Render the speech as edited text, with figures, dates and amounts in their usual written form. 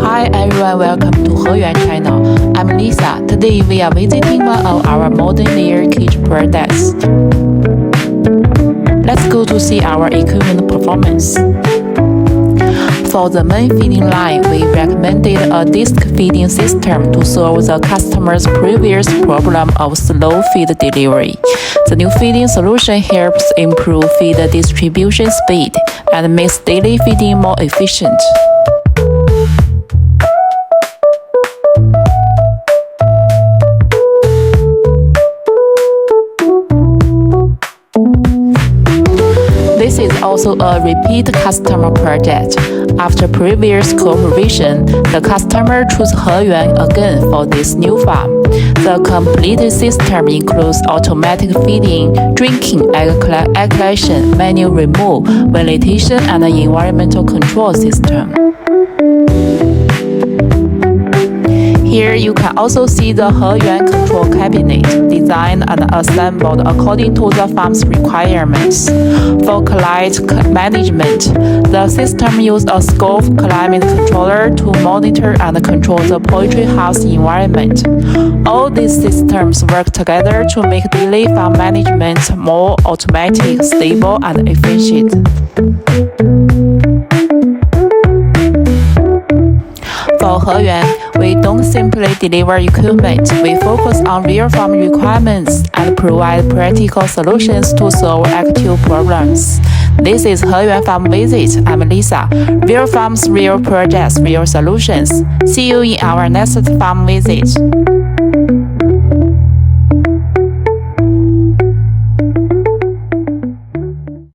Hi everyone, welcome to Heyuan channel. I'm Lisa. Today we are visiting one of our modern layer cage products. Let's go to see our equipment performance. For the main feeding line, we recommended a disc feeding system to solve the customer's previous problem of slow feed delivery. The new feeding solution helps improve feed distribution speed and makes daily feeding more efficient. This is also a repeat customer project. After previous cooperation, the customer chose Heyuan again for this new farm. The complete system includes automatic feeding, drinking, egg collection, manual remove, ventilation, and an environmental control system. Here you can also see the Heyuan control cabinet, designed and assembled according to the farm's requirements. For climate management, the system uses a scope climate controller to monitor and control the poultry house environment. All these systems work together to make daily farm management more automatic, stable, and efficient. For Heyuan, we don't simply deliver equipment, we focus on real farm requirements and provide practical solutions to solve actual problems. This is Heyuan Farm Visit. I'm Lisa. Real farms, real projects, real solutions. See you in our next farm visit.